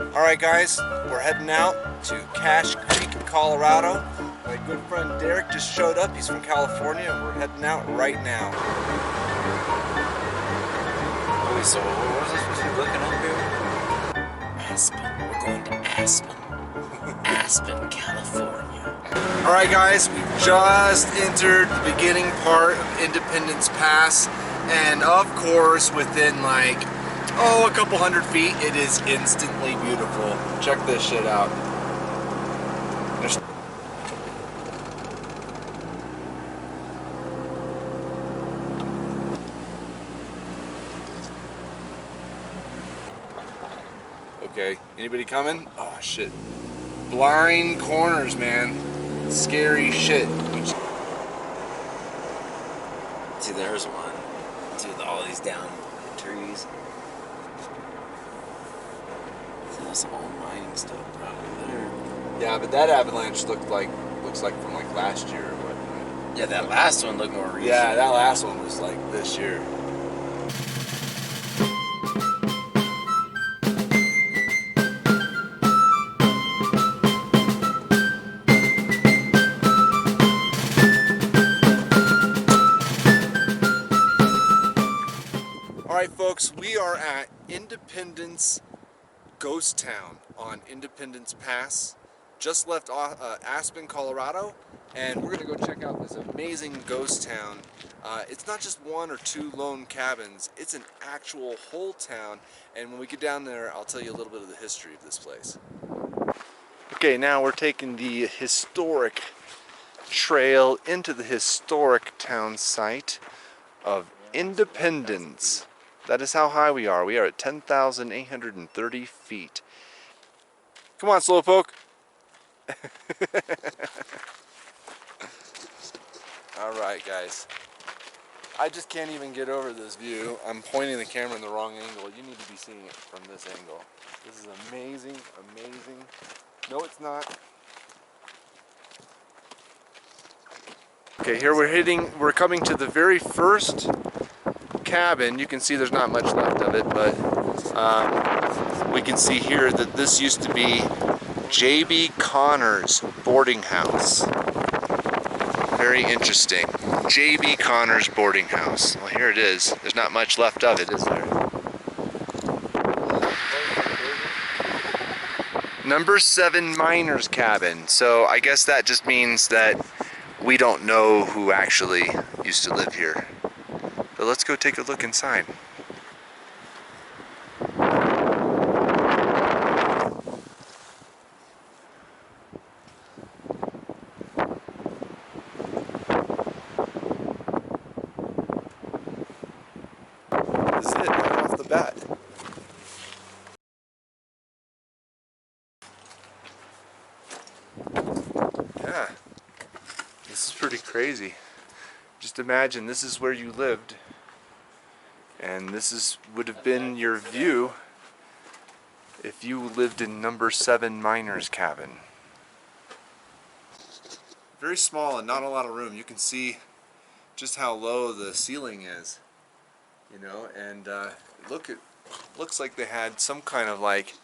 Alright guys, we're heading out to Cache Creek, Colorado. My good friend Derek just showed up. He's from California and we're heading out right now. Wait, so what was I supposed to be looking up here? Aspen. We're going to Aspen. Aspen, California. Alright guys, we just entered the beginning part of Independence Pass, and of course within like a couple hundred feet it is instantly beautiful. Check this shit out. Okay, anybody coming? Oh shit. Blind corners, man. Scary shit. See, there's one. See, with all these down trees. See, that's some old mining stuff probably there. Yeah, but that avalanche looks like from like last year or whatnot. Yeah, that last one looked more recent. Yeah, that last one was like this year. Alright folks, we are at Independence Ghost Town on Independence Pass. Just left Aspen, Colorado, and we're going to go check out this amazing ghost town. It's not just one or two lone cabins, it's an actual whole town, and when we get down there I'll tell you a little bit of the history of this place. Okay, now we're taking the historic trail into the historic town site of Independence. That is how high we are. We are at 10,830 feet. Come on, Slowpoke. Alright, guys. I just can't even get over this view. I'm pointing the camera in the wrong angle. You need to be seeing it from this angle. This is amazing, amazing. No, it's not. Okay, here we're coming to the very first cabin. You can see there's not much left of it, but we can see here that this used to be J.B. Connor's boarding house. Very interesting. J.B. Connor's boarding house. Well, here it is. There's not much left of it, is there? Number 7 miner's cabin. So I guess that just means that we don't know who actually used to live here. But let's go take a look inside. This is it, right off the bat. Yeah, this is pretty crazy. Just imagine this is where you lived, and this would have been your view if you lived in number 7 miner's cabin. Very small and not a lot of room. You can see just how low the ceiling is, you know, and looks like they had some kind of like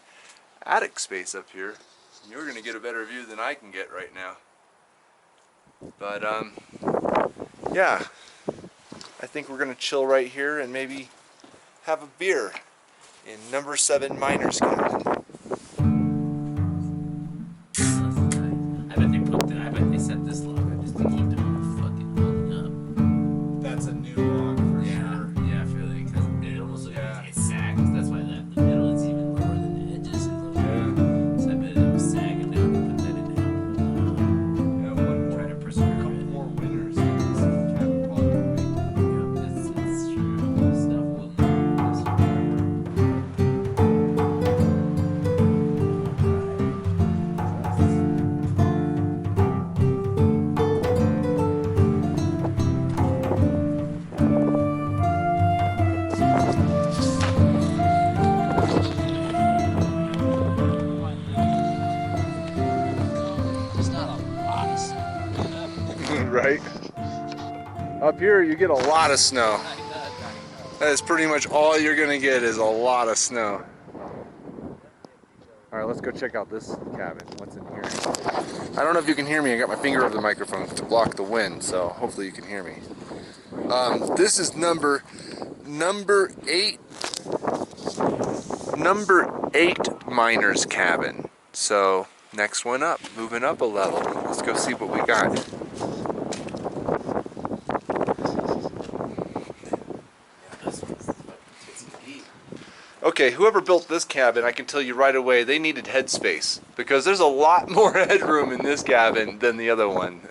attic space up here. You're gonna get a better view than I can get right now. But yeah, I think we're gonna chill right here and maybe have a beer in number 7 miner's cabin. I bet they set this log up just to keep them fucking holding up. That's a new log for sure. Yeah, I feel like, because it almost looks like it sags. That's why the middle is even lower than the edges. So I bet it was sagging down to put that in now. Yeah, one Try to preserve a couple it. more winters in this cabin probably. Yeah, it's true. This stuff will never forever. Right? Up here you get a lot of snow. That is pretty much all you're gonna get is a lot of snow. All right, let's go check out this cabin. What's in here? I don't know if you can hear me. I got my finger over the microphone to block the wind, so hopefully you can hear me. This is number 8 miner's cabin. So next one up, moving up a level. Let's go see what we got. Okay, whoever built this cabin, I can tell you right away, they needed headspace, because there's a lot more headroom in this cabin than the other one.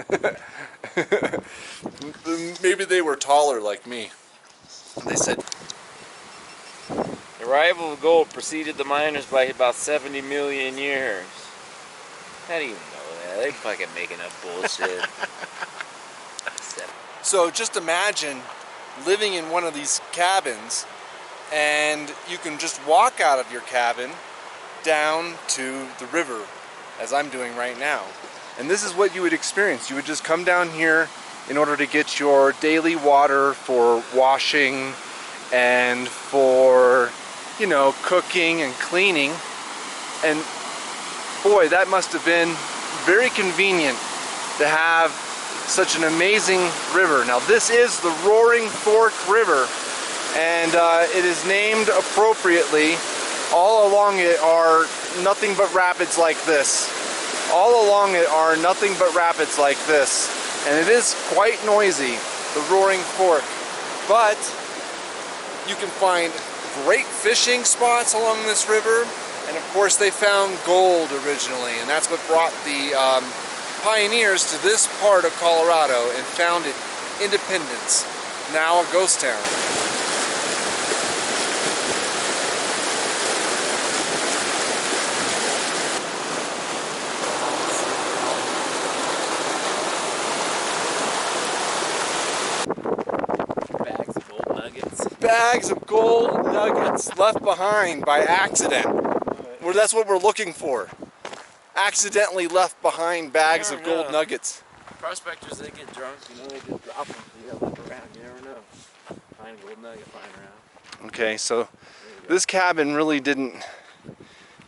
Maybe they were taller like me. They said, The arrival of gold preceded the miners by about 70 million years. How do you know that? They fucking making up bullshit. so just imagine living in one of these cabins, and you can just walk out of your cabin down to the river, as I'm doing right now. And this is what you would experience. You would just come down here in order to get your daily water for washing and for, you know, cooking and cleaning. And boy, that must have been very convenient to have such an amazing river. Now this is the Roaring Fork River, and it is named appropriately. All along it are nothing but rapids like this. All along it are nothing but rapids like this. And it is quite noisy, the Roaring Fork. But you can find great fishing spots along this river. And of course they found gold originally, and that's what brought the pioneers to this part of Colorado and founded Independence, now a ghost town. Bags of gold nuggets. Bags of gold nuggets left behind by accident. Well, that's what we're looking for. Accidentally left behind bags of gold nuggets. Prospectors, they get drunk, you know, they just drop them. You gotta look around, you never know. Find a gold nugget flying around. Okay, so this cabin really didn't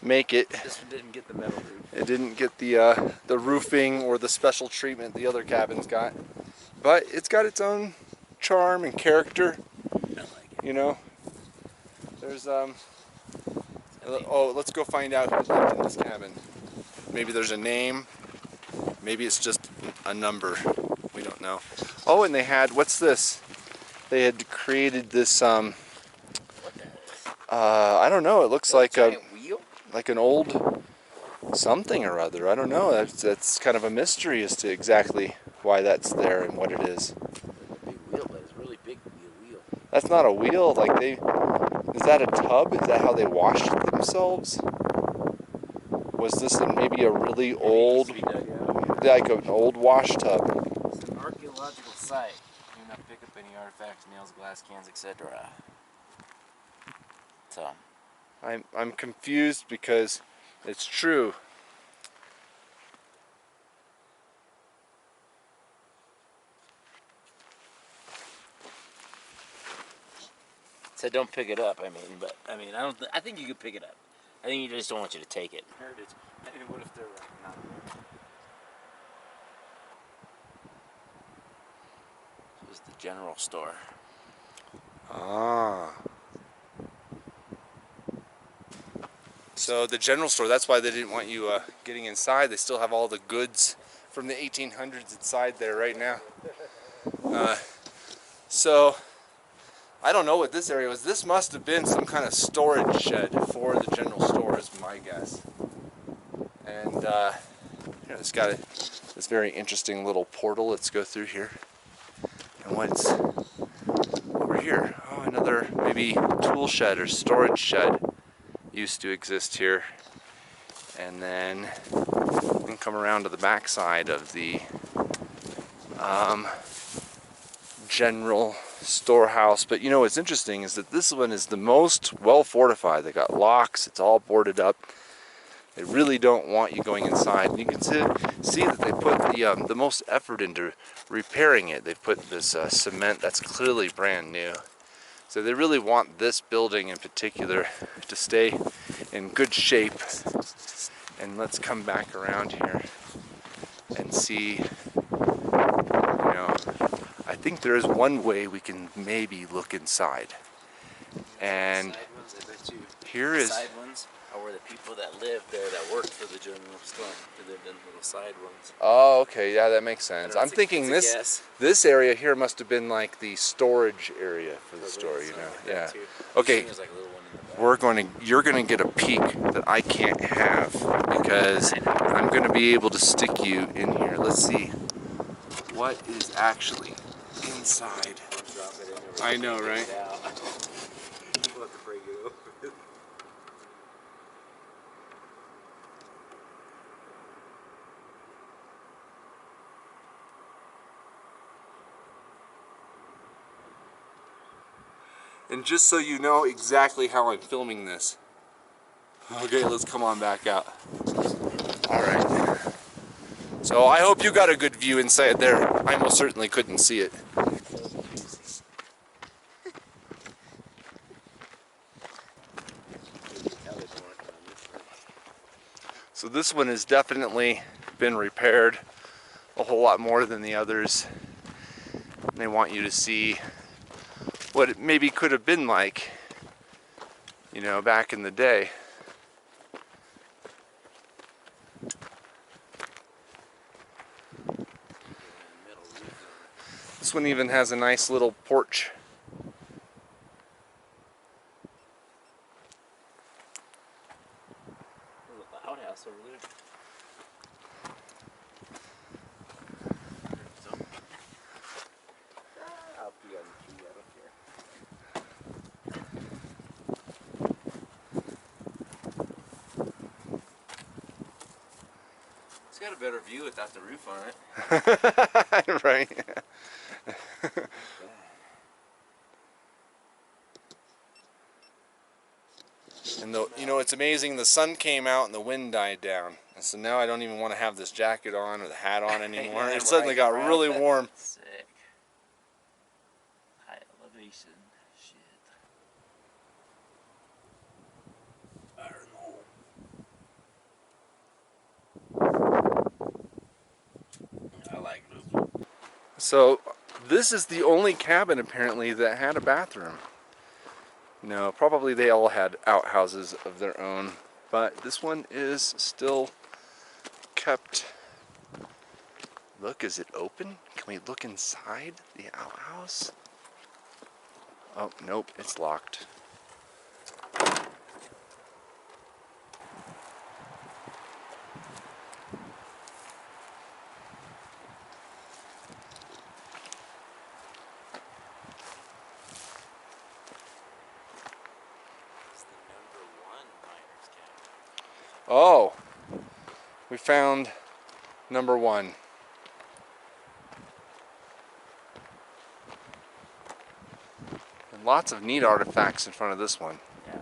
make it. This one didn't get the metal roof. It didn't get the roofing or the special treatment the other cabins got. But it's got its own charm and character. I like it. You know, there's oh, let's go find out who lived in this cabin. Maybe there's a name. Maybe it's just a number. We don't know. Oh, and they had, what's this? They had created this What the hell is this? I don't know. It looks like a giant wheel? like an old something or other. I don't know. That's kind of a mystery as to exactly why that's there and what it is. It's a big wheel, but it's really big to be a wheel. That's not a wheel. Like is that a tub? Is that how they washed themselves? Was this maybe a really old, like an old wash tub? It's an archaeological site. Do not pick up any artifacts, nails, glass cans, etc. So, I'm confused because it's true. said don't pick it up. I think you could pick it up. I think you just don't want you to take it. Heritage. Maybe what if they're not? This is the general store. Ah. So the general store, that's why they didn't want you getting inside. They still have all the goods from the 1800s inside there right now. So I don't know what this area was. This must have been some kind of storage shed for the general store is my guess. And here, it's got this very interesting little portal. Let's go through here. And what's over here? Oh, another maybe tool shed or storage shed used to exist here. And then we can come around to the back side of the general storehouse. But you know what's interesting is that this one is the most well fortified. They got locks, it's all boarded up. They really don't want you going inside. And you can see that they put the most effort into repairing it. They've put this cement that's clearly brand new. So they really want this building in particular to stay in good shape And let's come back around here and see, you know, I think there is one way we can maybe look inside. And Side ones, I bet you. here is, Side ones are where the people that lived there that worked for the general store. They lived in little side ones. oh, okay, yeah, that makes sense. know, I'm thinking it's a guess. this area here must have been like the storage area for the Probably store, you something know. like that Yeah. too. Okay. There's like a little one in the back. You're gonna get a peek that I can't have because I'm gonna be able to stick you in here. Let's see what is actually inside. Drop it in there, I know, right? get it out. We'll have to break it open. And just so you know exactly how I'm filming this. Okay, let's come on back out. All right. So I hope you got a good view inside there. I most certainly couldn't see it. So this one has definitely been repaired a whole lot more than the others. They want you to see what it maybe could have been like, you know, back in the day. This one even has a nice little porch. The outhouse over there. I'll be on the tree, I don't care. It's got a better view without the roof on it. Right. And you know, it's amazing, the sun came out and the wind died down. And so now I don't even want to have this jacket on or the hat on anymore. Yeah, It suddenly got right. really warm. Sick. High elevation shit. I don't know. I like this. So this is the only cabin apparently that had a bathroom. No, probably they all had outhouses of their own, but this one is still kept. Look, is it open? Can we look inside the outhouse? Oh, nope, it's locked. It's the #1 miner's cabin. Oh, we found #1. And lots of neat artifacts in front of this one. Yeah.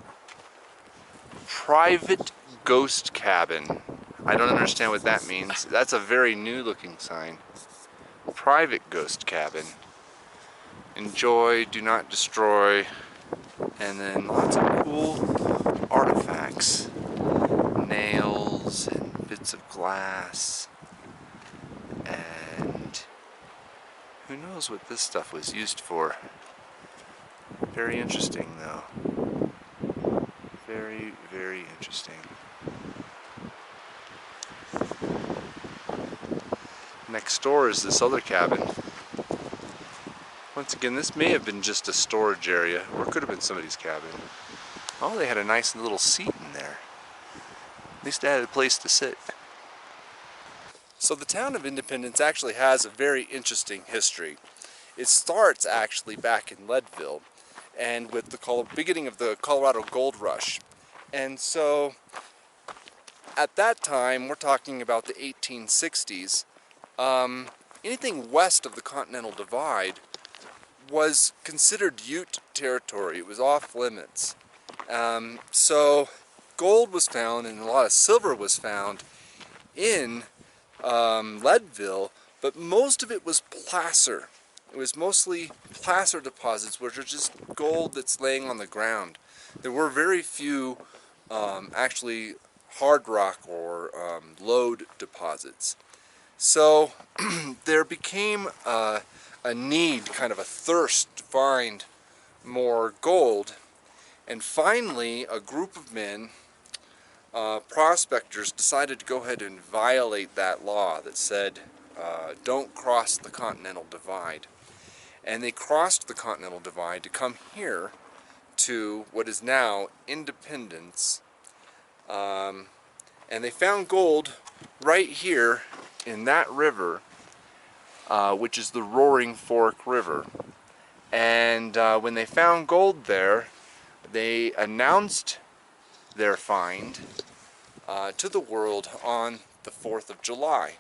Private ghost cabin. I don't understand what that means. That's a very new looking sign. Private ghost cabin. Enjoy, do not destroy. And then lots of cool artifacts. Nails and bits of glass. And who knows what this stuff was used for. Very interesting though. Very, very interesting. Next door is this other cabin. Once again, this may have been just a storage area, or it could have been somebody's cabin. Oh, they had a nice little seat in there. At least they had a place to sit. So the town of Independence actually has a very interesting history. It starts actually back in Leadville, and with the beginning of the Colorado Gold Rush. And so at that time, we're talking about the 1860s, anything west of the Continental Divide was considered Ute territory. It was off limits. So gold was found and a lot of silver was found in Leadville, but most of it was placer. It was mostly placer deposits, which are just gold that's laying on the ground. There were very few actually hard rock or lode deposits. So there became a need, kind of a thirst to find more gold, and finally a group of men, prospectors, decided to go ahead and violate that law that said don't cross the Continental Divide. And they crossed the Continental Divide to come here to what is now Independence, and they found gold right here in that river, which is the Roaring Fork River. And when they found gold there, they announced their find to the world on the 4th of July.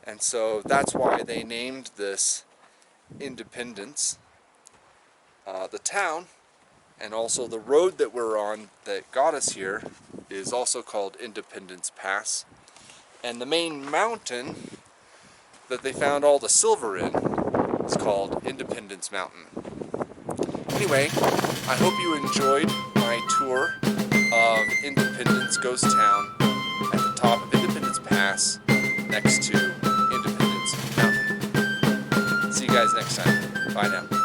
And so that's why they named this Independence. The town, and also the road that we're on that got us here, is also called Independence Pass. And the main mountain that they found all the silver in is called Independence Mountain. Anyway, I hope you enjoyed my tour of Independence Ghost Town at the top of Independence Pass next to Independence Mountain. See you guys next time. Bye now.